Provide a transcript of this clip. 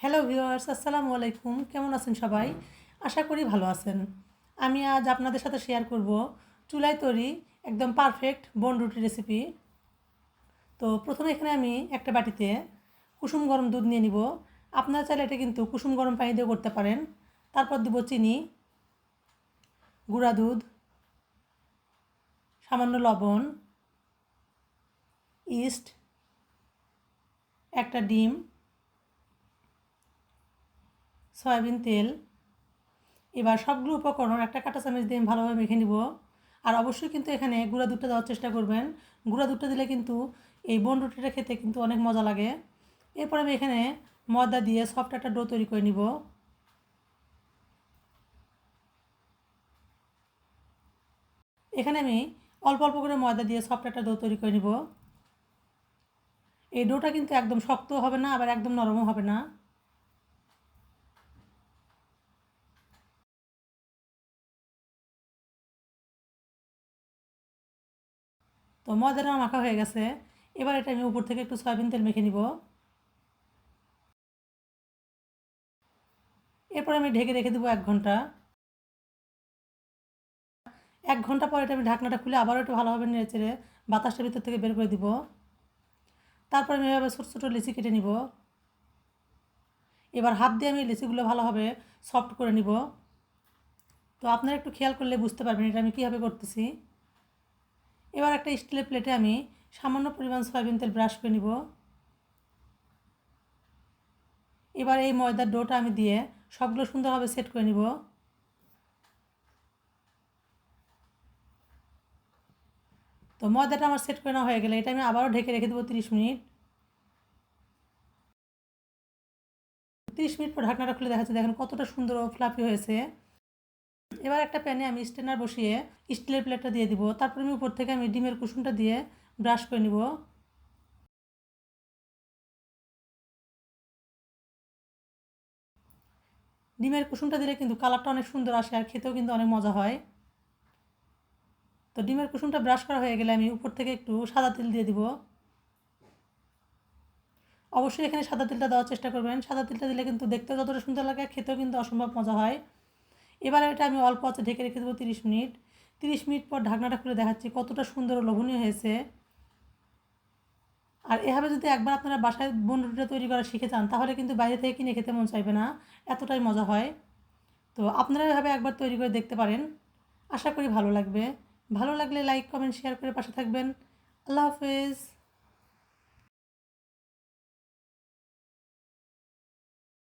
Hello viewers, আসসালামু আলাইকুম। কেমন আছেন সবাই? আশা করি ভালো আছেন। আমি আজ আপনাদের সাথে শেয়ার করব চুলায় তৈরি একদম পারফেক্ট বোন রুটি রেসিপি। তো প্রথমে এখানে আমি একটা বাটিতে কুসুম গরম দুধ নিয়ে নিব। আপনারা চাইলে এটা কিন্তু কুসুম গরম পানি দিয়েও করতে পারেন। তারপর দিব চিনি, গুঁড়া দুধ, সামান্য লবণ, ইস্ট, একটা ডিম, সয়াবিন তেল। এবার সবগুলো উপকরণ একটা কাঁটা চামচ দিয়ে আমি ভালোভাবে মেখে নিব। আর অবশ্যই কিন্তু এখানে গুঁড়া দুধটা দেওয়ার চেষ্টা করবেন। গুঁড়া দুধটা দিলে কিন্তু এই বোন রুটিটা খেতে কিন্তু অনেক মজা লাগে। এরপর আমি এখানে ময়দা দিয়ে সফট একটা ডো তৈরি করে নিব। এখানে আমি অল্প অল্প করে ময়দা দিয়ে সফট একটা ডো তৈরি করে নিব। এই ডোটা কিন্তু একদম শক্ত হবে না, আবার একদম নরমও হবে না। তো ময়দাটা মাখা হয়ে গেছে। এবার এটা আমি উপর থেকে একটু সয়াবিন তেল মেখে নিব। এরপর আমি ঢেকে রেখে দেবো 1 ঘন্টা। 1 ঘন্টা পর এটা আমি ঢাকনাটা খুলে আবারও একটু ভালোভাবে নেড়েচেড়ে বাতাসটা ভিতর থেকে বের করে দিব। তারপর আমি এভাবে ছোটো ছোটো লিচি কেটে নিব। এবার হাত দিয়ে আমি লিচিগুলো ভালোভাবে সফট করে নিব। তো আপনারা একটু খেয়াল করলে বুঝতে পারবেন এটা আমি কীভাবে করতেছি। এবার একটা স্টিলের প্লেটে আমি সামান্য পরিমাণ সয়াবিন তেল ব্রাশ করে নিব। এবার এই ময়দার ডোটা আমি দিয়ে সবগুলো সুন্দরভাবে সেট করে নিব। তো ময়দাটা আমার সেট করে নেওয়া হয়ে গেলে এটা আমি আবারও ঢেকে রেখে দেবো 30 মিনিট। 30 মিনিট পর ঢাকনাটা খুলে দেখাচ্ছে, দেখেন কতটা সুন্দর ও ফ্লাফি হয়েছে। এবার একটা প্যানে আমি স্ট্রেনার বসিয়ে স্টিলের প্লেটটা দিয়ে দিব। তারপর আমি উপর থেকে আমি ডিমের কুসুমটা দিয়ে ব্রাশ করে নিব। ডিমের কুসুমটা দিলে কিন্তু কালারটা অনেক সুন্দর আসে আর খেতেও কিন্তু অনেক মজা হয়। তো ডিমের কুসুমটা ব্রাশ করা হয়ে গেলে আমি উপর থেকে একটু সাদা তেল দিয়ে দিব। অবশ্যই এখানে সাদা তেলটা দেওয়ার চেষ্টা করবেন। সাদা তেলটা দিলে কিন্তু দেখতেও যতটা সুন্দর লাগে খেতেও কিন্তু অসম্ভব মজা হয়। এবার এটা আমি অল্প আঁচে ঢেকে রেখে দেবো 30 মিনিট। 30 মিনিট পর ঢাকনাটা খুলে দেখাচ্ছি কতটা সুন্দর ও লোভনীয় হয়েছে। আর এভাবে যদি একবার আপনারা বাসায় বোন রুটিটা তৈরি করা শিখে যান তাহলে কিন্তু বাইরে থেকে কিনে খেতে মন চাইবে না, এতটাই মজা হয়। তো আপনারা এভাবে একবার তৈরি করে দেখতে পারেন, আশা করি ভালো লাগবে। ভালো লাগলে লাইক, কমেন্ট, শেয়ার করে পাশে থাকবেন। আল্লাহ হাফেজ।